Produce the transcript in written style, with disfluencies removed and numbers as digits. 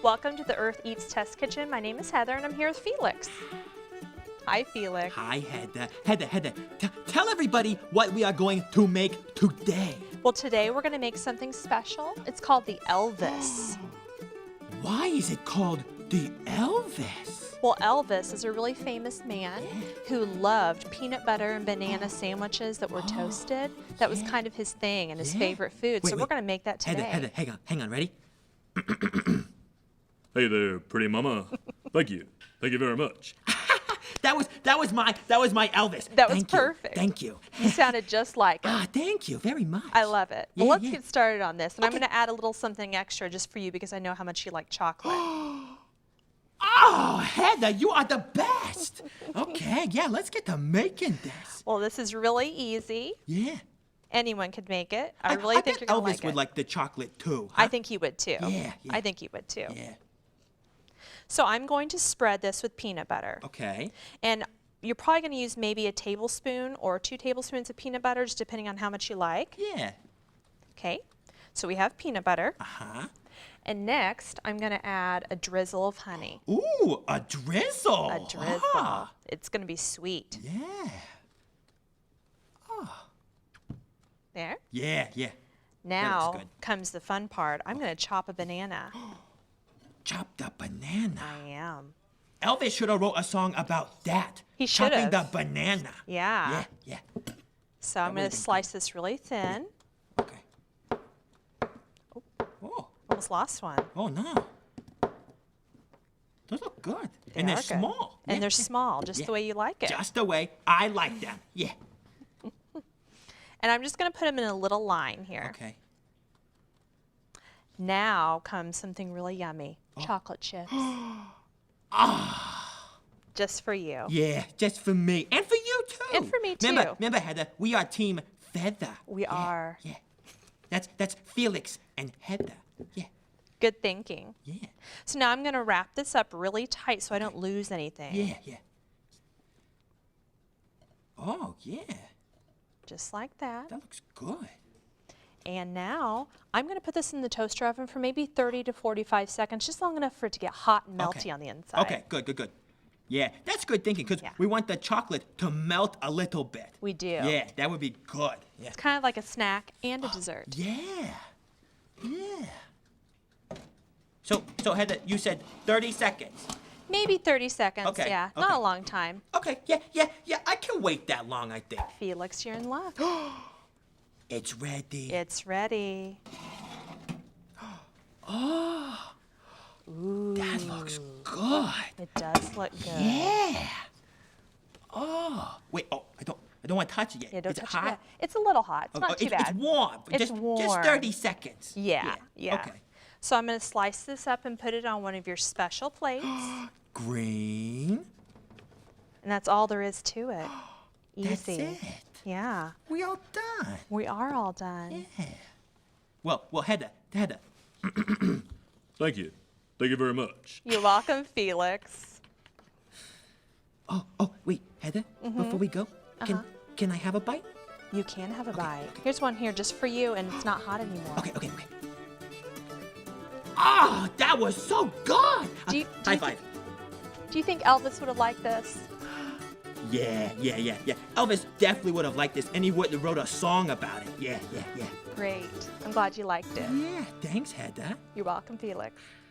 Welcome to the Earth Eats Test Kitchen. My name is Heather and I'm here with Felix. Hi, Felix. Hi, Heather. Heather, tell everybody what we are going to make today. Well, today we're going to make something special. It's called the Elvis. Why is it called the Elvis? Well, Elvis is a really famous man who loved peanut butter and banana sandwiches that were toasted. That was kind of his thing and his favorite food. Wait, so we're going to make that today. Heather, hang on, ready? Hey there, pretty mama. Thank you very much. That was my Elvis. That was Thank you. perfect. Thank you. You sounded just like him. Ah, thank you very much. I love it. Well, Yeah, let's yeah. get started on this. And I'm going to add a little something extra just for you because I know how much you like chocolate. Oh, Heather, you are the best. Okay, yeah, let's get to making this. Well, this is really easy. Yeah. Anyone could make it. I really think you're bet going to Elvis like it. would like the chocolate too. I think he would too. Yeah. I think he would too. Yeah. So I'm going to spread this with peanut butter. Okay. And you're probably going to use maybe a tablespoon or 2 tablespoons of peanut butter, just depending on how much you like. Yeah. Okay. So we have peanut butter. Uh-huh. And next, I'm going to add a drizzle of honey. Ooh, a drizzle. A drizzle. Ah, It's going to be sweet. yeah. There. Yeah. Now good. comes the fun part. I'm going to chop a banana. Chop the banana. I am. Elvis should have wrote a song about that. He should Chopping have. the banana. Yeah. Yeah. So I'm going to slice this really thin. Okay. Oh. Almost lost one. Oh no. Those look good. And They they're are good. small. And Yeah, they're yeah. small, just Yeah. the way you like it. Just the way I like them. Yeah. And I'm just going to put them in a little line here. Okay. Now comes something really yummy. Chocolate chips. Just for you. Yeah, just for me. And for you too. And for me, too. Remember, Heather, we are Team Feather. We are. Yeah. That's Felix and Heather. Yeah. Good thinking. Yeah. So now I'm going to wrap this up really tight so I don't lose anything. Yeah. Oh, yeah. Just like that. That looks good. And now I'm going to put this in the toaster oven for maybe 30 to 45 seconds, just long enough for it to get hot and melty Okay. on the inside. Okay, good. Yeah, that's good thinking because Yeah. we want the chocolate to melt a little bit. We do. Yeah, that would be good. Yeah. It's kind of like a snack and a dessert. Yeah. So Heather, you said 30 seconds. Maybe 30 seconds, Okay, yeah. okay. Not a long time. Okay, yeah, I can wait that long, I think. Felix, you're in luck. It's ready. It's ready. Ooh, That looks good. it does look good. Yeah. Oh, wait, I don't want to touch it yet. Yeah, don't Is it touch hot? it yet. It's a little hot. It's not too bad. It's warm. It's just warm. 30 seconds. Yeah. Okay. So I'm going to slice this up and put it on one of your special plates. Green. And that's all there is to it. Easy. That's it. Yeah. We all done. We are all done. Yeah. Well, Heather. Thank you very much. You're welcome, Felix. Oh, wait, Heather. Before we go, can I have a bite? You can have a bite. Here's one here just for you, and it's not hot anymore. Okay. Ah, that was so good. Do you High five. Do you think Elvis would have liked this? Yeah. Elvis definitely would have liked this, and he would have wrote a song about it. Yeah. Great. I'm glad you liked it. Yeah, thanks, Heather. You're welcome, Felix.